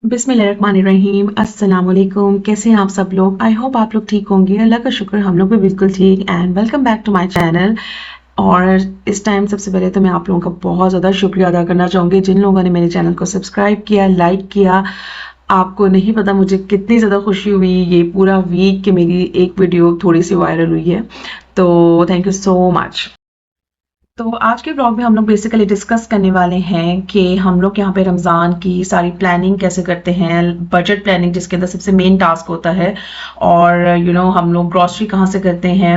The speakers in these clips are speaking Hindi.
बिस्मिल्लाहिर्रहमानिर्रहीम। अस्सलाम वालेकुम। कैसे हैं आप सब लोग? आई होप आप लोग ठीक होंगे। अल्लाह का शुक्र हम लोग भी बिल्कुल ठीक। And welcome back to my channel. और इस टाइम सबसे पहले तो मैं आप लोगों का बहुत ज़्यादा शुक्रिया अदा करना चाहूँगी जिन लोगों ने मेरे चैनल को सब्सक्राइब किया, लाइक किया। आपको नहीं पता मुझे कितनी ज़्यादा खुशी हुई ये पूरा वीक कि मेरी एक वीडियो थोड़ी सी वायरल हुई है। तो थैंक यू सो मच। तो आज के ब्लॉग में हम लोग बेसिकली डिस्कस करने वाले हैं कि हम लोग यहाँ पे रमज़ान की सारी प्लानिंग कैसे करते हैं, बजट प्लानिंग जिसके अंदर सबसे मेन टास्क होता है, और हम लोग ग्रॉसरी कहाँ से करते हैं।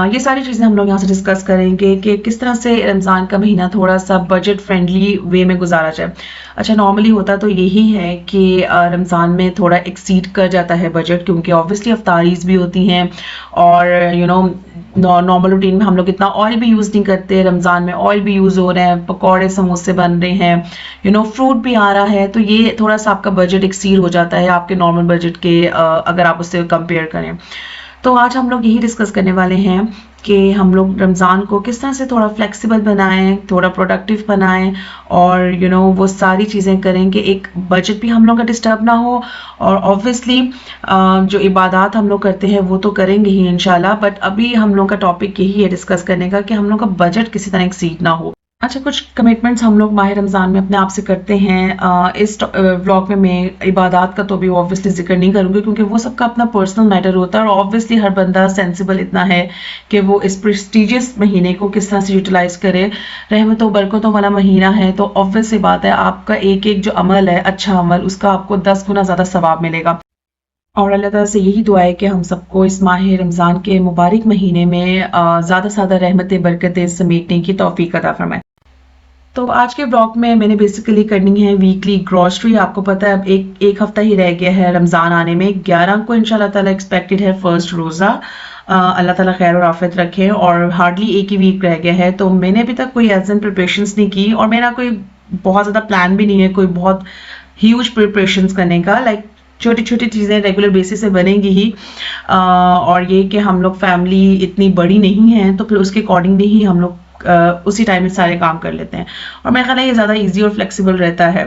ये सारी चीज़ें हम लोग यहाँ से डिस्कस करेंगे कि किस तरह से रमज़ान का महीना थोड़ा सा बजट फ्रेंडली वे में गुजारा जाए। अच्छा, नॉर्मली होता तो यही है कि रमज़ान में थोड़ा एक्सीड कर जाता है बजट, क्योंकि ऑब्वियसली अफ्तारीज भी होती हैं और नॉर्मल रूटीन में हम लोग इतना ऑयल भी यूज़ नहीं करते। रमज़ान में ऑयल भी यूज़ हो रहे हैं, पकौड़े समोसे बन रहे हैं, फ्रूट भी आ रहा है, तो ये थोड़ा सा आपका बजट एक्सीड हो जाता है आपके नॉर्मल बजट के, अगर आप उससे कंपेयर करें। तो आज हम लोग यही डिस्कस करने वाले हैं कि हम लोग रमज़ान को किस तरह से थोड़ा फ्लेक्सिबल बनाएं, थोड़ा प्रोडक्टिव बनाएं, और वो सारी चीज़ें करें कि एक बजट भी हम लोग का डिस्टर्ब ना हो। और ऑब्वियसली जो इबादत हम लोग करते हैं वो तो करेंगे ही इंशाल्लाह, बट अभी हम लोग का टॉपिक यही है डिस्कस करने का कि हम लोग का बजट किसी तरह एक्सीड ना हो। अच्छा, कुछ कमिटमेंट्स हम लोग माह रमज़ान में अपने आप से करते हैं। इस व्लॉग में मैं इबादत का तो भी ऑब्वियसली जिक्र नहीं करूँगी, क्योंकि वो सबका अपना पर्सनल मैटर होता है और ऑब्वियसली हर बंदा सेंसिबल इतना है कि वो इस प्रेस्टिजियस महीने को किस तरह से यूटिलाइज़ करे। रहमतों बरकतों वाला महीना है, तो ऑब्वियस सी बात है आपका एक एक जो अमल है, अच्छा अमल, उसका आपको 10 गुना ज़्यादा सवाब मिलेगा। और अल्लाह ताला से यही दुआ है कि हम सबको इस माह रमज़ान के मुबारक महीने में ज़्यादा से ज़्यादा रहमतें बरकतें समेटने की तौफीक अता फरमाए। तो आज के ब्लॉग में मैंने बेसिकली करनी है वीकली ग्रॉसरी। आपको पता है अब एक हफ्ता ही रह गया है रमज़ान आने में। 11 को इंशाल्लाह ताला एक्सपेक्टेड है फर्स्ट रोज़ा। अल्लाह ताला खैर और आफियत रखे। और हार्डली एक ही वीक रह गया है, तो मैंने अभी तक कोई एज एन प्रिपरेशंस नहीं की, और मेरा कोई बहुत ज़्यादा प्लान भी नहीं है कोई बहुत ह्यूज प्रिपरेशंस करने का। लाइक छोटी छोटी चीज़ें रेगुलर बेसिस से बनेंगी ही। और ये कि हम लोग फैमिली इतनी बड़ी नहीं है, तो फिर उसके अकॉर्डिंगली ही हम लोग उसी टाइम में सारे काम कर लेते हैं, और मेरा ख्याल है ये ज़्यादा इजी और फ्लेक्सिबल रहता है।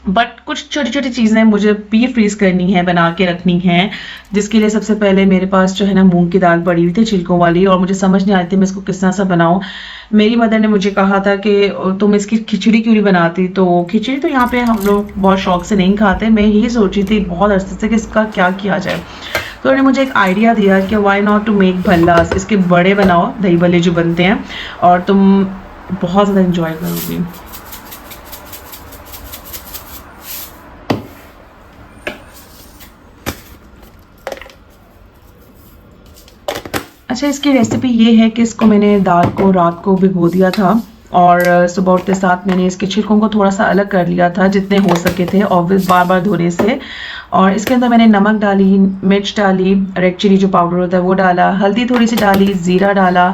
बट कुछ छोटी छोटी चीज़ें मुझे प्री फ्रीज करनी है, बना के रखनी है, जिसके लिए सबसे पहले मेरे पास जो है ना मूंग की दाल पड़ी हुई थी छिलकों वाली, और मुझे समझ नहीं आ रही थी मैं इसको किस तरह से बनाऊँ। मेरी मदर ने मुझे कहा था कि तुम इसकी खिचड़ी क्यों नहीं बनाती। तो खिचड़ी तो यहाँ पे हम लोग बहुत शौक से नहीं खाते। मैं यही सोची थी बहुत अरसे से कि इसका क्या किया जाए, तो उन्होंने मुझे एक आइडिया दिया कि वाई नॉट टू मेक भल्लास, इसके बड़े बनाओ, दही भल्ले जो बनते हैं, और तुम बहुत ज़्यादा इंजॉय करोगी। अच्छा, इसकी रेसिपी ये है कि इसको मैंने दाल को रात को भिगो दिया था, और सुबह उठते साथ मैंने इसके छिलकों को थोड़ा सा अलग कर लिया था जितने हो सके थे, ऑब्वियस बार बार धोने से। और इसके अंदर मैंने नमक डाली, मिर्च डाली, रेड चिली जो पाउडर होता है वो डाला, हल्दी थोड़ी सी डाली, ज़ीरा डाला,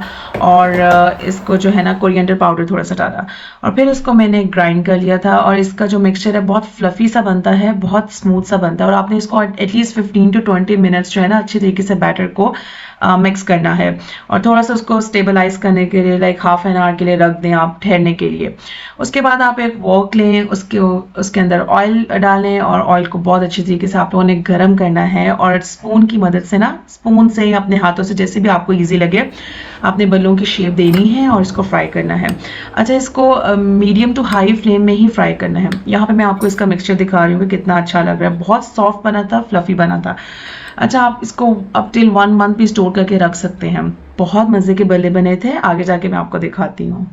और इसको जो है ना कोरिएंडर पाउडर थोड़ा सा डाला, और फिर इसको मैंने ग्राइंड कर लिया था। और इसका जो मिक्सचर है बहुत फ्लफ़ी सा बनता है, बहुत स्मूथ सा बनता है, और आपने इसको एटलीस्ट 15 to 20 मिनट्स जो है ना अच्छी तरीके से बैटर को मिक्स करना है, और थोड़ा सा उसको स्टेबलाइज करने के लिए लाइक हाफ एन आवर के लिए रख दें आप ठहरने के लिए। उसके बाद आप एक वॉक लें, उसके अंदर ऑयल डालें, और ऑयल को बहुत अच्छी तरीके से आप लोगों ने गर्म करना है, और स्पून की मदद से ना, स्पून से अपने हाथों से जैसे भी आपको ईजी लगे, आपने बल्लों की शेप देनी है और इसको फ्राई करना है। अच्छा, इसको मीडियम टू हाई फ्लेम में ही फ्राई करना है। यहाँ पे मैं आपको इसका मिक्सचर दिखा रही हूँ कि कितना अच्छा लग रहा है, बहुत सॉफ्ट बना था, फ्लफी बना था। अच्छा, आप इसको अप टिल 1 मंथ भी स्टोर करके रख सकते हैं। बहुत मज़े के बल्ले बने थे, आगे जाके मैं आपको दिखाती हूँ।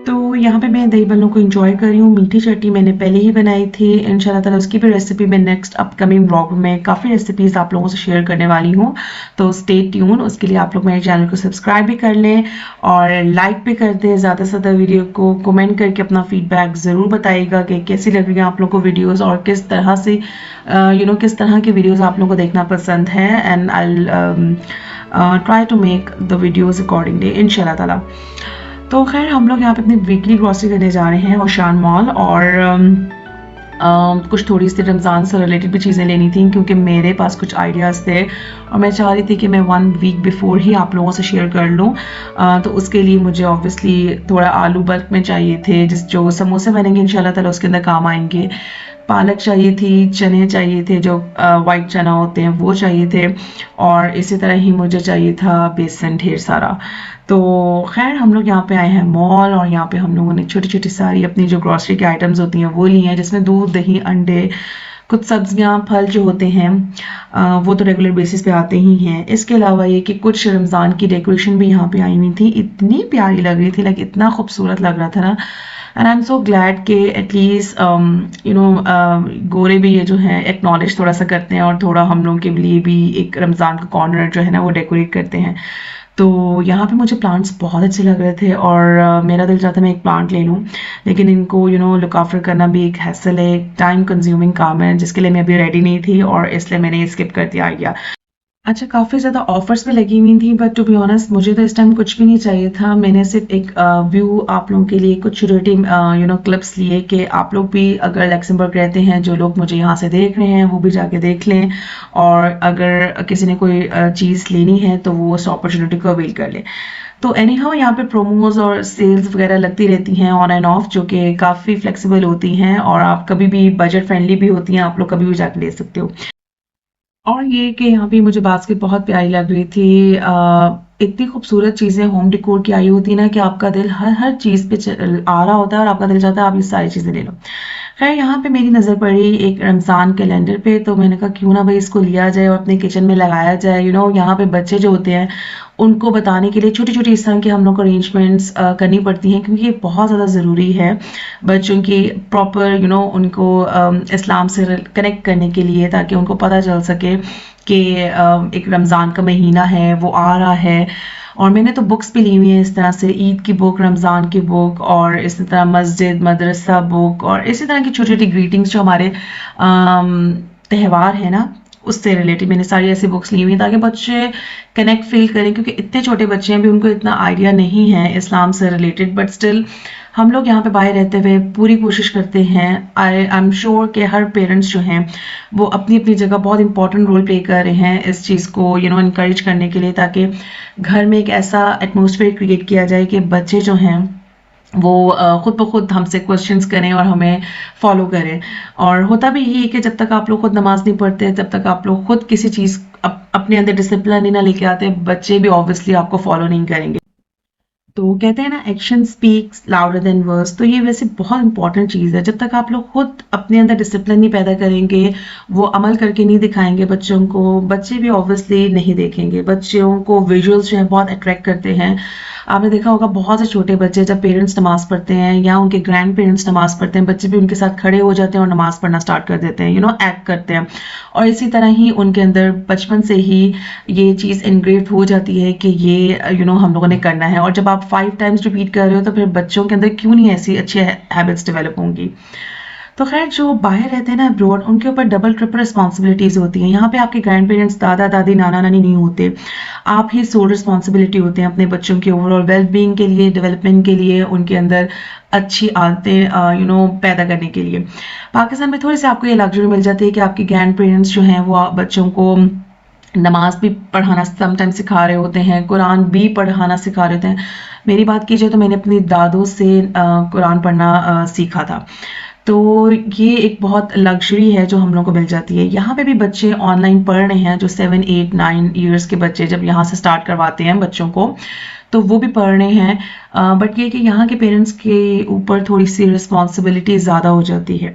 तो यहाँ पे मैं दही बल्लों को एंजॉय कर रही हूँ। मीठी चटनी मैंने पहले ही बनाई थी, इंशाल्लाह ताला उसकी भी रेसिपी मैं नेक्स्ट अपकमिंग व्लॉग में काफ़ी रेसिपीज़ आप लोगों से शेयर करने वाली हूँ, तो स्टे ट्यून। उसके लिए आप लोग मेरे चैनल को सब्सक्राइब भी कर लें और लाइक भी कर दें ज़्यादा से ज़्यादा वीडियो को। कमेंट करके अपना फीडबैक ज़रूर बताइएगा कि कैसी लग रही है आप लोग को वीडियोज़, और किस तरह से किस तरह की वीडियोज़ आप लोगों को देखना पसंद है। And I try to make the videos accordingly इंशाल्लाह ताला। तो खैर हम लोग यहाँ पे अपनी वीकली ग्रॉसरी करने जा रहे हैं ओशान मॉल, और कुछ थोड़ी सी रमज़ान से रिलेटेड भी चीज़ें लेनी थी क्योंकि मेरे पास कुछ आइडियाज़ थे और मैं चाह रही थी कि मैं 1 वीक बिफोर ही आप लोगों से शेयर कर लूँ। तो उसके लिए मुझे ऑब्वियसली थोड़ा आलू बल्क में चाहिए थे, जो समोसे बनेंगे इंशाल्लाह ताला उसके अंदर काम आएंगे। पालक चाहिए थी, चने चाहिए थे, जो वाइट चना होते हैं वो चाहिए थे, और इसी तरह ही मुझे चाहिए था बेसन ढेर सारा। तो खैर हम लोग यहाँ पे आए हैं मॉल, और यहाँ पे हम लोगों ने छोटी छोटी सारी अपनी जो ग्रॉसरी की आइटम्स होती हैं वो ली हैं, जिसमें दूध, दही, अंडे, कुछ सब्जियां, फल जो होते हैं वो तो रेगुलर बेसिस पे आते ही हैं। इसके अलावा ये कि कुछ रमज़ान की डेकोरेशन भी यहाँ पे आई हुई थी, इतनी प्यारी लग रही थी, लाइक इतना खूबसूरत लग रहा था ना। And I am so glad कि एटलीस्ट गोरे भी ये जो है एक्नॉलेज थोड़ा सा करते हैं और थोड़ा हम लोगों के लिए भी एक रमज़ान का कॉर्नर जो है ना वो डेकोरेट करते हैं। तो यहाँ पे मुझे प्लांट्स बहुत अच्छे लग रहे थे, और मेरा दिल चाहता मैं एक प्लांट ले लूँ, लेकिन इनको लुक आफ्टर करना भी एक हैसल है, एक टाइम कंज्यूमिंग काम है, जिसके लिए मैं अभी रेडी नहीं थी और इसलिए मैंने स्किप कर दिया आइडिया। अच्छा, काफ़ी ज़्यादा ऑफर्स भी लगी हुई थी, बट टू बी ऑनेस्ट मुझे तो इस टाइम कुछ भी नहीं चाहिए था। मैंने सिर्फ एक व्यू आप लोगों के लिए कुछ छोटे क्लिप्स लिए कि आप लोग भी अगर लक्समबर्ग रहते हैं, जो लोग मुझे यहाँ से देख रहे हैं वो भी जाके देख लें, और अगर किसी ने कोई चीज़ लेनी है तो वो उस अपॉर्चुनिटी को अवेल कर लें। तो एनी हाउ यहाँ पे प्रोमोज और सेल्स वगैरह लगती रहती हैं ऑन एंड ऑफ, जो कि काफ़ी फ्लेक्सिबल होती हैं और आप कभी भी बजट फ्रेंडली भी होती हैं, आप लोग कभी भी जाके ले सकते हो। और ये कि यहाँ पे मुझे बास्केट बहुत प्यारी लग रही थी। इतनी खूबसूरत चीज़ें होम डेकोर की आई होती ना कि आपका दिल हर हर चीज़ पे आ रहा होता है और आपका दिल चाहता है आप ये सारी चीज़ें ले लो। खैर यहाँ पे मेरी नज़र पड़ी एक रमज़ान कैलेंडर पे, तो मैंने कहा क्यों ना भाई इसको लिया जाए और अपने किचन में लगाया जाए। यहाँ पे बच्चे जो होते हैं उनको बताने के लिए छोटी छोटी इस तरह की हम लोग को अरेंजमेंट्स करनी पड़ती हैं, क्योंकि ये बहुत ज़्यादा ज़रूरी है बच्चों की प्रॉपर उनको इस्लाम से कनेक्ट करने के लिए, ताकि उनको पता चल सके कि एक रमज़ान का महीना है वो आ रहा है। और मैंने तो बुक्स भी ली हुई हैं इस तरह से, ईद की बुक, रमज़ान की बुक, और इसी तरह मस्जिद मदरसा बुक, और इसी तरह की छोटी छोटी ग्रीटिंग्स जो हमारे त्यौहार है ना उससे रिलेटेड मैंने सारी ऐसी बुक्स ली हुई ताकि बच्चे कनेक्ट फील करें, क्योंकि इतने छोटे बच्चे हैं भी उनको इतना आइडिया नहीं है इस्लाम से रिलेटेड, बट स्टिल हम लोग यहाँ पे बाहर रहते हुए पूरी कोशिश करते हैं। आई एम श्योर कि हर पेरेंट्स जो हैं वो अपनी अपनी जगह बहुत इंपॉर्टेंट रोल प्ले कर रहे हैं इस चीज़ को इनकरेज करने के लिए, ताकि घर में एक ऐसा एटमॉस्फेयर क्रिएट किया जाए कि बच्चे जो हैं वो खुद ब खुद हमसे क्वेश्चंस करें और हमें फॉलो करें। और होता भी यही है कि जब तक आप लोग खुद नमाज नहीं पढ़ते, जब तक आप लोग खुद किसी चीज़ अपने अंदर डिसिप्लिन ही ना लेके आते, बच्चे भी ऑब्वियसली आपको फॉलो नहीं करेंगे। तो कहते हैं ना action speaks louder than words, तो ये वैसे बहुत इंपॉर्टेंट चीज़ है। जब तक आप लोग खुद अपने अंदर डिसिप्लिन नहीं पैदा करेंगे, वो अमल करके नहीं दिखाएंगे बच्चों को, बच्चे भी ऑब्वियसली नहीं देखेंगे। बच्चों को विजुअल्स जो है बहुत अट्रैक्ट करते हैं। आपने देखा होगा बहुत से छोटे बच्चे जब पेरेंट्स नमाज पढ़ते हैं या उनके ग्रैंड पेरेंट्स नमाज पढ़ते हैं, बच्चे भी उनके साथ खड़े हो जाते हैं और नमाज पढ़ना स्टार्ट कर देते हैं, एक्ट करते हैं। और इसी तरह ही उनके अंदर बचपन से ही ये चीज़ इनग्रेव हो जाती है कि ये हम लोगों ने करना है। और जब आप 5 टाइम्स रिपीट कर रहे हो तो फिर बच्चों के अंदर क्यों नहीं ऐसी अच्छी हैबिट्स डेवलप होंगी। तो खैर जो बाहर रहते हैं ना अब्रॉड, उनके ऊपर डबल ट्रिपल रिस्पॉन्सिबिलिटीज़ होती हैं। यहाँ पे आपके ग्रैंड पेरेंट्स, दादा दादी, नाना नानी नहीं होते, आप ही सोल रिस्पॉन्सिबिलिटी होते हैं अपने बच्चों के ओवरऑल वेल बीइंग के लिए, डेवलपमेंट के लिए, उनके अंदर अच्छी आदतें पैदा करने के लिए। पाकिस्तान में थोड़ी सी आपको ये लग्जरी मिल जाती है कि आपके ग्रैंड पेरेंट्स जो हैं वो बच्चों को नमाज भी पढ़ाना समटाइम सिखा रहे होते हैं, कुरान भी पढ़ाना सिखा रहे होते हैं। मेरी बात कीजिए तो मैंने अपनी दादों से कुरान पढ़ना सीखा था। तो ये एक बहुत लग्जरी है जो हम लोग को मिल जाती है। यहाँ पे भी बच्चे ऑनलाइन पढ़ रहे हैं, जो 7, 8, 9 ईयर्स के बच्चे जब यहाँ से स्टार्ट करवाते हैं बच्चों को, तो वो भी पढ़ रहे हैं। बट ये कि यहाँ के पेरेंट्स के ऊपर थोड़ी सी रिस्पॉन्सिबिलिटी ज़्यादा हो जाती है।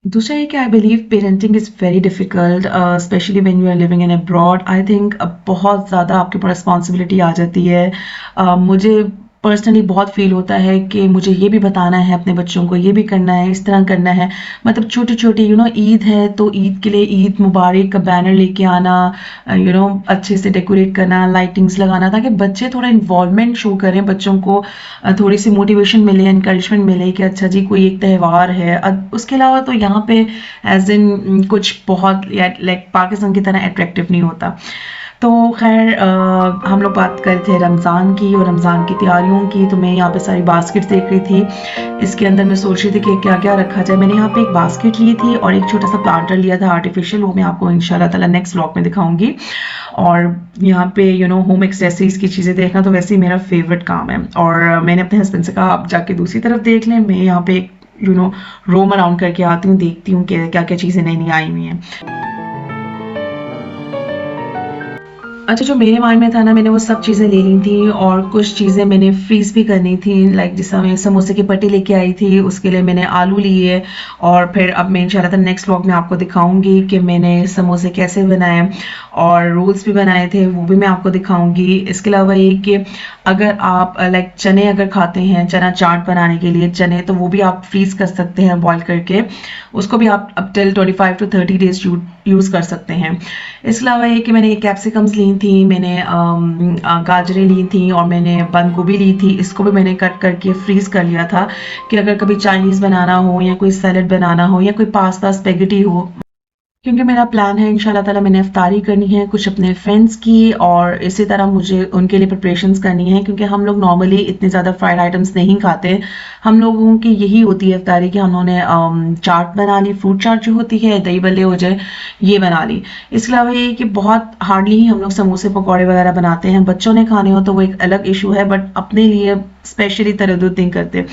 दूसरा ये कि I believe parenting is very difficult, specially when you are living in abroad. I think बहुत ज़्यादा आपके ऊपर रिस्पॉन्सिबिलिटी आ जाती है। मुझे पर्सनली बहुत फील होता है कि मुझे ये भी बताना है अपने बच्चों को, ये भी करना है, इस तरह करना है। मतलब छोटी छोटी ईद है तो ईद के लिए ईद मुबारक का बैनर लेके आना, अच्छे से डेकोरेट करना, लाइटिंग्स लगाना, ताकि बच्चे थोड़ा इन्वॉल्वमेंट शो करें, बच्चों को थोड़ी सी मोटिवेशन मिले, इनकरेजमेंट मिले कि अच्छा जी कोई एक त्यौहार है। उसके अलावा तो यहाँ पे एज इन कुछ बहुत लाइक पाकिस्तान की तरह अट्रैक्टिव नहीं होता। तो खैर हम लोग बात कर रहे थे रमज़ान की और रमज़ान की तैयारियों की। तो मैं यहाँ पे सारी बास्केट देख रही थी, इसके अंदर मैं सोच रही थी कि क्या क्या रखा जाए। मैंने यहाँ पे एक बास्केट ली थी और एक छोटा सा प्लांटर लिया था आर्टिफिशियल, वो मैं आपको इंशाल्लाह ताला नेक्स्ट व्लॉग में दिखाऊंगी। और यहाँ पे होम एक्सेसरीज की चीज़ें देखना तो वैसे ही मेरा फेवरेट काम है। और मैंने अपने हस्बैंड से कहा आप जाके दूसरी तरफ देख लें, मैं यहाँ पे रोम अराउंड करके आती हूँ, देखती हूँ कि क्या क्या चीज़ें नई नई आई हुई हैं। अच्छा, जो मेरे माइंड में था ना, मैंने वो सब चीज़ें ले ली थी और कुछ चीज़ें मैंने फ्रीज़ भी करनी थी। लाइक जिस समय समोसे की पट्टी लेके आई थी, उसके लिए मैंने आलू लिए। और फिर अब मैं इंशाल्लाह नेक्स्ट व्लॉग में आपको दिखाऊंगी कि मैंने समोसे कैसे बनाए और रोल्स भी बनाए थे, वो भी मैं आपको दिखाऊंगी। इसके अलावा ये कि अगर आप लाइक चने अगर खाते हैं, चना चाट बनाने के लिए चने, तो वो भी आप फ्रीज़ कर सकते हैं बॉईल करके। उसको भी आप अब टिल 25 to 30 डेज यूज़ कर सकते हैं। इसके अलावा ये कि मैंने कैप्सिकम्स ली थी, मैंने गाजरें ली थी और मैंने बंद गोभी ली थी। इसको भी मैंने कट करके फ्रीज कर लिया था कि अगर कभी चाइनीज़ बनाना हो या कोई सैलेड बनाना हो या कोई पास्ता स्पेगेटी हो, क्योंकि मेरा प्लान है इंशाल्लाह ताला मैंने इफ्तारी करनी है कुछ अपने फ्रेंड्स की, और इसी तरह मुझे उनके लिए प्रिपरेशंस करनी है, क्योंकि हम लोग नॉर्मली इतने ज़्यादा फ्राइड आइटम्स नहीं खाते। हम लोगों की यही होती है इफ्तारी कि उन्होंने चाट बना ली, फ्रूट चाट जो होती है, दही बल्ले हो जाए, ये बना ली। इसके अलावा ये कि बहुत हार्डली ही हम लोग समोसे पकौड़े वगैरह बनाते हैं। बच्चों ने खाने हो तो वो एक अलग इशू है, बट अपने लिए स्पेशली तरद्दुत नहीं करते।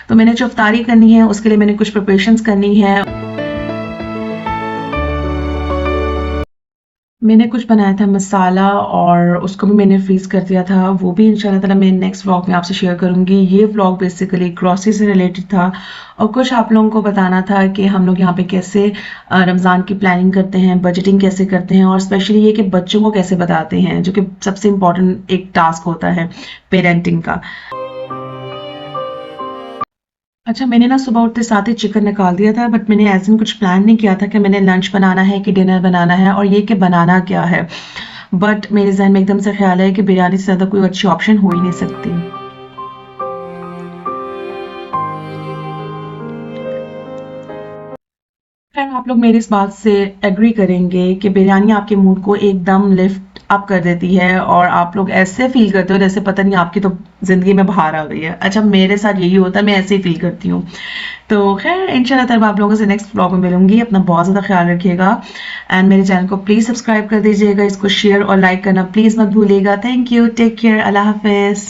तो मैंने जो इफ्तारी करनी है उसके लिए मैंने कुछ प्रिपरेशंस करनी है। मैंने कुछ बनाया था मसाला और उसको भी मैंने फ्रीज कर दिया था, वो भी इंशाल्लाह ताला मैं नेक्स्ट व्लॉग में आपसे शेयर करूंगी। ये व्लॉग बेसिकली ग्रॉसरी से रिलेटेड था और कुछ आप लोगों को बताना था कि हम लोग यहाँ पे कैसे रमज़ान की प्लानिंग करते हैं, बजटिंग कैसे करते हैं, और स्पेशली ये कि बच्चों को कैसे बताते हैं, जो कि सबसे इम्पोर्टेंट एक टास्क होता है पेरेंटिंग का। अच्छा, मैंने ना सुबह उठते साथ ही चिकन निकाल दिया था, बट मैंने ऐसे कुछ प्लान नहीं किया था कि मैंने लंच बनाना है कि डिनर बनाना है और ये कि बनाना क्या है। बट मेरे जहन में एकदम से ख्याल है कि बिरयानी से ज़्यादा कोई अच्छी ऑप्शन हो ही नहीं सकती। खैर, आप लोग मेरी इस बात से एग्री करेंगे कि बिरयानी आपके मूड को एकदम लिफ्ट अप कर देती है और आप लोग ऐसे फील करते हो जैसे पता नहीं आपकी तो ज़िंदगी में बाहर आ गई है। अच्छा, मेरे साथ यही होता है, मैं ऐसे ही फील करती हूँ। तो खैर इंशाल्लाह तब आप लोगों से नेक्स्ट व्लॉग में मिलूंगी। अपना बहुत ज़्यादा ख्याल रखिएगा एंड मेरे चैनल को प्लीज़ सब्सक्राइब कर दीजिएगा, इसको शेयर और लाइक करना प्लीज़ मत भूलिएगा। थैंक यू, टेक केयर, अल्लाह हाफिज़।